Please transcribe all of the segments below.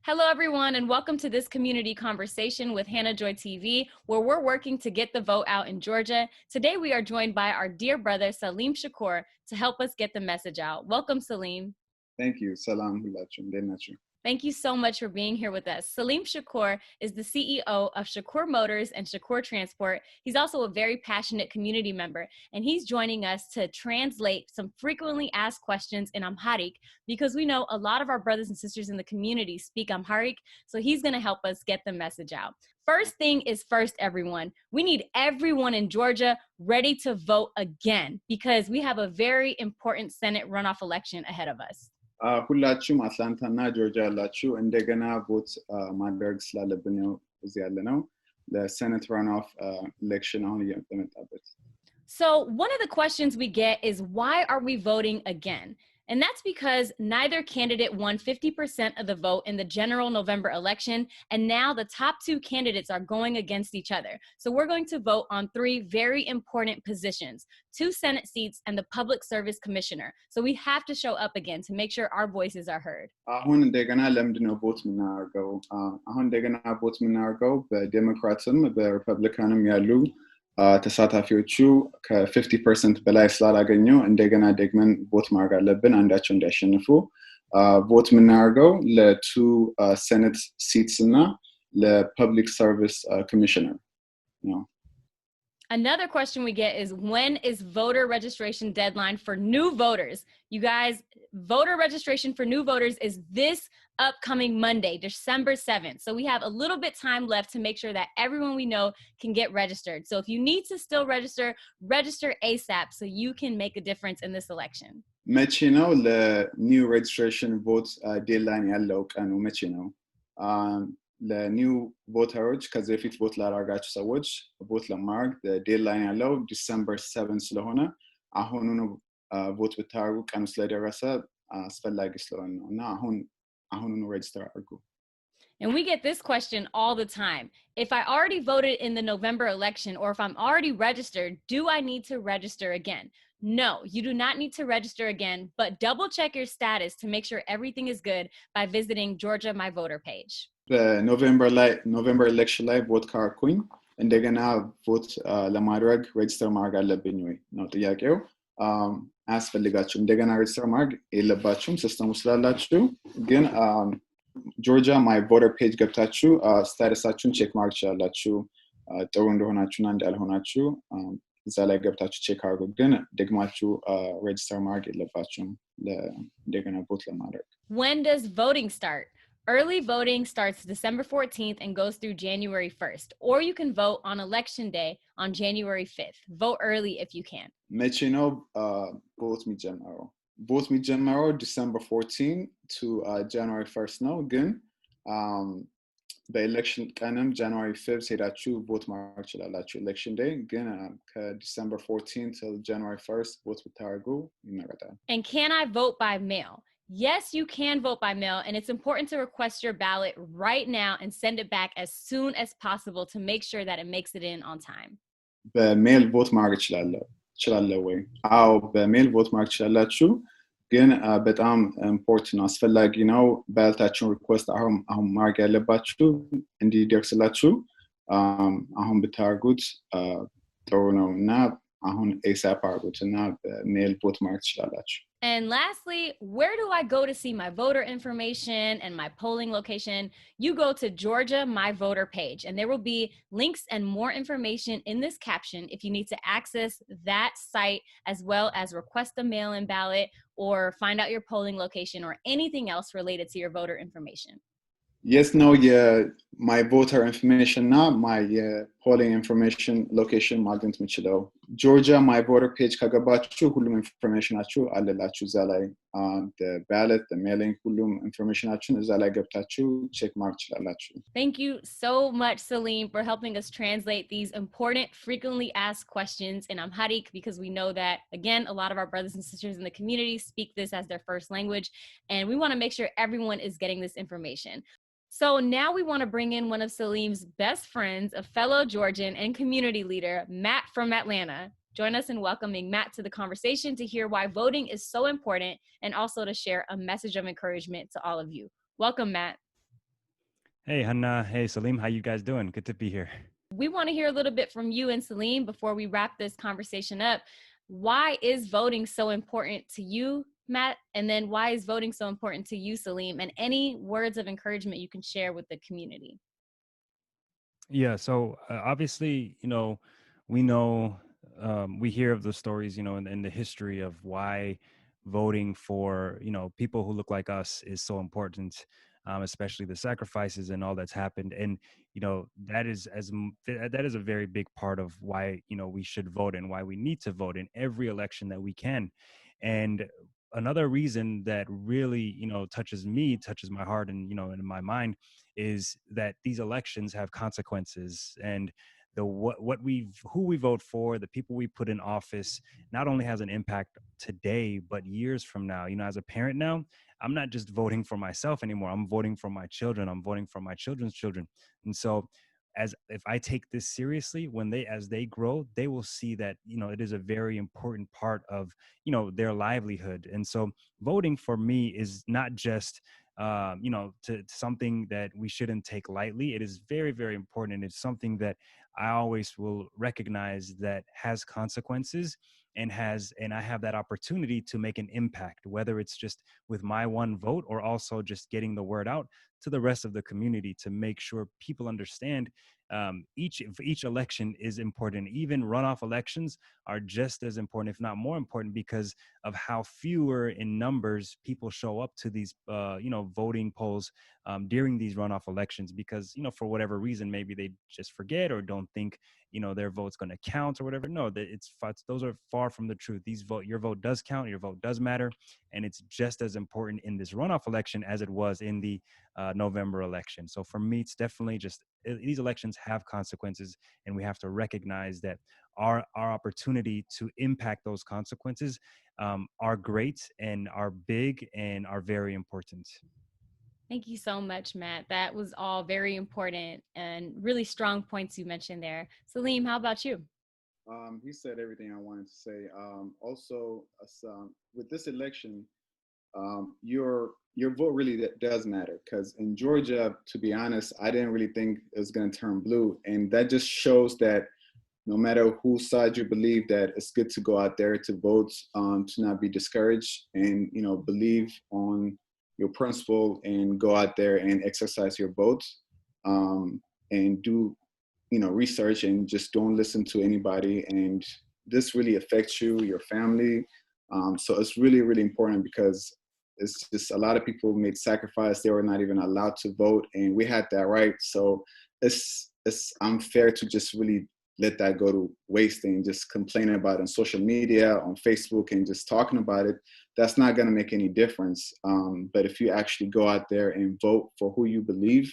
Hello, everyone, and welcome to this community conversation with HannahJoyTV, where we're working to get the vote out in Georgia. Today, we are joined by our dear brother, Salim Shukur, to help us get the message out. Welcome, Salim. Thank you. Salam Shukur. Thank you so much for being here with us. Salim Shukur is the CEO of Shukur Motors and Shukur Transport. He's also a very passionate community member, and he's joining us to translate some frequently asked questions in Amharic because we know a lot of our brothers and sisters in the community speak Amharic, so he's going to help us get the message out. First thing is first, everyone. We need everyone in Georgia ready to vote again because we have a very important Senate runoff election ahead of us. ሁላችሁም አትላንታና ጆርጂያ ያላችሁ እንደገና ቮት ማድረግ ስላለብን ነው እዚህ ያለነው ለሴኔት ራንኦፍ ኤሌክሽን አሁን እየመጣበት። So one of the questions we get is, why are we voting again? And that's because neither candidate won 50% of the vote in the general November election, and now the top two candidates are going against each other. So we're going to vote on three very important positions: 2 Senate seats and the Public Service Commissioner. So we have to show up again to make sure our voices are heard. አሁን እንደገና ለምንድን ነው ቮት የምናደርገው? አሁን እንደገና ቮት የምናደርገው በዴሞክራትም በሪፐብሊካንም ያሉ ተሳታፊዎቹ ከ50% በላይ ስላላገኙ እንደገና ደግመን ቮት ማድረግ አለብን አንዳቸው እንዲያሸንፉ። ቮት የምናደርገው ለ2 ሴኔት ሲትስ እና ለፐብሊክ ሰርቪስ ኮሚሽነር ነው። Another question we get is, when is voter registration deadline for new voters? You guys, voter registration for new voters is this upcoming Monday, December 7th. So we have a little bit time left to make sure that everyone we know can get registered. So if you need to still register ASAP so you can make a difference in this election. መቼ ነው ለኒው ሬጅስትሬሽን ቮት ዴድላይን ያለው ቀኑ መቼ ነው? ለኒው ቮተሮች ከዚህ በፊት ቮት ላደረጋችሁ ሰዎች ቮት ለማድረግ ዴድላይን ያለው ዲሰምበር 7 ስለሆነ አሁኑኑ ቮት ብታደርጉ ቀኑ ስለደረሰ አስፈላጊ ስለሆነ ነው እና አሁኑኑ ሬጅስተር አድርጉ። And we get this question all the time. If I already voted in the November election, or if I'm already registered, do I need to register again? No, you do not need to register again, but double check your status to make sure everything is good by visiting Georgia My Voter page. በኖቬምበር ኤሌክሽን ላይ ቮት ካርኩኝ እንደገና ቮት ለማድረግ ሬጅስተር ማድረግ አለብኝ ወይ ነው ጥያቄው። አያስፈልጋችሁም። እንደገና ሬጅስተር ማድረግ የለባችሁም ሲስተሙ ስላላችሁ። ግን ጆርጂያ ማይ ቮተር ፔጅ ገብታችሁ ስታተሳችሁን ቼክ ማድረግ ትችላላችሁ። ጥሩ እንደሆናችሁና እንዳልሆናችሁ እዛ ላይ ገብታችሁ ቼክ አድርጉ። ግን ደግማችሁ ሬጅስተር ማድረግ የለባችሁም እንደገና ቮት ለማድረግ። When does voting start? Early voting starts December 14th and goes through January 1st, or you can vote on election day on January 5th. Vote early if you can. መቼ ነው ቮት የሚጀምረው? ቮት የሚጀምረው December 14 to January 1st ነው። ግን በኤሌክሽን ቀንም January 5th ሄዳችሁ ቮት ማድረግ ትችላላችሁ። ኤሌክሽን ዴይ ግን ከDecember 14 till January 1st ቮት ብታደርጉ ይመረጣል። And can I vote by mail? Yes, you can vote by mail, and it's important to request your ballot right now and send it back as soon as possible to make sure that it makes it in on time. በሜል ቮት ማድረግ ትችላለህ ወይ? አዎ፣ በሜል ቮት ማድረግ ትችላላችሁ። ግን በጣም ኢምፖርታንት ነው፣ አስፈላጊ ነው። ባለታችሁን ሪኩዌስት አሁን ማድረግ ያለባችሁ እንዲደርስላችሁ አሁን ብታደርጉት ጥሩ ነው እና አሁን ኤሳፕ አድርጉት እና በሜል ቮት ማድረግ ትችላላችሁ። And lastly, where do I go to see my voter information and my polling location? You go to Georgia My Voter page, and there will be links and more information in this caption if you need to access that site, as well as request a mail-in ballot or find out your polling location or anything else related to your voter information. Yes, no, my voter information እና my polling information location ማግኘት የምችለው Georgia My Voter page ከገባችሁ ሁሉም ኢንፎርሜሽናችሁ አለላችሁ እዛ ላይ the ballot, the mailing ሁሉም ኢንፎርሜሽናችሁን እዛ ላይ ገብታችሁ ቼክ ማድረግ ትችላላችሁ። Thank you so much, Salim, for helping us translate these important frequently asked questions in Amharic, because we know that, again, a lot of our brothers and sisters in the community speak this as their first language, and we want to make sure everyone is getting this information. So now we want to bring in one of Salim's best friends, a fellow Georgian and community leader, Matt from Atlanta. Join us in welcoming Matt to the conversation to hear why voting is so important and also to share a message of encouragement to all of you. Welcome, Matt. Hey, Hannah. Hey, Salim. How you guys doing? Good to be here. We want to hear a little bit from you and Salim before we wrap this conversation up. Why is voting so important to you, Matt? And then why is voting so important to you, Salim? And any words of encouragement you can share with the community. Yeah. So obviously, we know, we hear of the stories, in the history of why voting for, people who look like us is so important, especially the sacrifices and all that's happened. And, that is a very big part of why, we should vote and why we need to vote in every election that we can. And another reason that really, touches me, touches my heart and, in my mind is that these elections have consequences, and the what we who we vote for, the people we put in office, not only has an impact today but years from now. As a parent now, I'm not just voting for myself anymore. I'm voting for my children. I'm voting for my children's children. And so, as if I take this seriously, as they grow, they will see that it is a very important part of their livelihood. And so voting for me is not just to something that we shouldn't take lightly. It is very, very important. And it's something that I always will recognize that has consequences and I have that opportunity to make an impact, whether it's just with my one vote or also just getting the word out to the rest of the community to make sure people understand each election is important. Even runoff elections are just as important, if not more important, because of how fewer in numbers people show up to these voting polls during these runoff elections, because for whatever reason, maybe they just forget or don't think their vote's going to count or whatever. No, that it's those are far from the truth. Your vote does count, your vote does matter, and it's just as important in this runoff election as it was in the November election. So for me, it's definitely just these elections have consequences, and we have to recognize that our opportunity to impact those consequences are great and are big and are very important. Thank you so much, Matt. That was all very important and really strong points you mentioned there. Salim, how about you? He said everything I wanted to say. Also, with this election, your vote really does matter, because in Georgia, to be honest, I didn't really think it was going to turn blue, and that just shows that no matter whose side you believe, that it's good to go out there to vote, to not be discouraged, and believe on your principle and go out there and exercise your vote, and do research, and just don't listen to anybody. And this really affects you, your family. So it's really, really important, because it's just a lot of people made sacrifice. They were not even allowed to vote, and we had that right. So it's unfair to just really let that go to waste and just complain about it on social media, on Facebook, and just talking about it. That's not going to make any difference. But if you actually go out there and vote for who you believe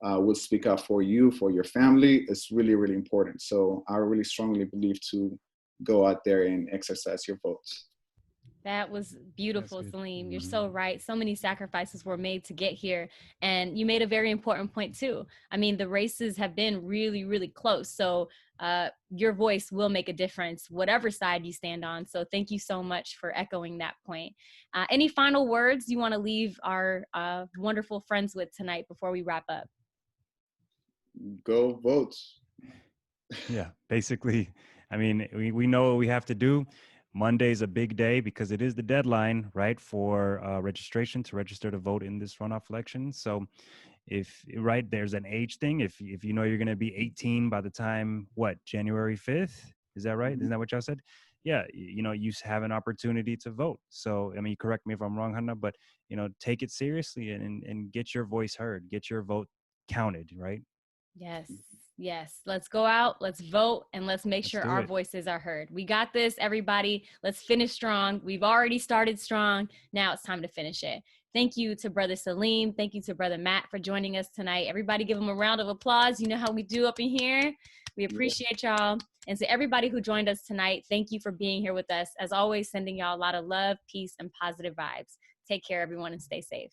will speak up for you, for your family, it's really, really important. So I really strongly believe to go out there and exercise your votes. That was beautiful, Salim. You're so Mm-hmm. right. So many sacrifices were made to get here. And you made a very important point, too. I mean, the races have been really, really close. So your voice will make a difference, whatever side you stand on. So thank you so much for echoing that point. Any final words you want to leave our wonderful friends with tonight before we wrap up? Go vote. Yeah, basically, I mean, we know what we have to do. Monday's a big day because it is the deadline, right, for registration to register to vote in this runoff election. So if right there's an age thing, if you know you're going to be 18 by the time January 5th, is that right? Mm-hmm. Isn't that what y'all said? Yeah, you have an opportunity to vote. So I mean, correct me if I'm wrong, Hannah, but take it seriously and get your voice heard, get your vote counted, right? Yes, yes. Let's go out, let's vote, and let's make Let's sure do our it. voices are heard. We got this, everybody. Let's finish strong. We've already started strong. Now it's time to finish it. Thank you to Brother Salim. Thank you to Brother Matt for joining us tonight. Everybody give them a round of applause. You know how we do up in here. We appreciate y'all. And to everybody who joined us tonight, thank you for being here with us. As always, sending y'all a lot of love, peace, and positive vibes. Take care, everyone, and stay safe.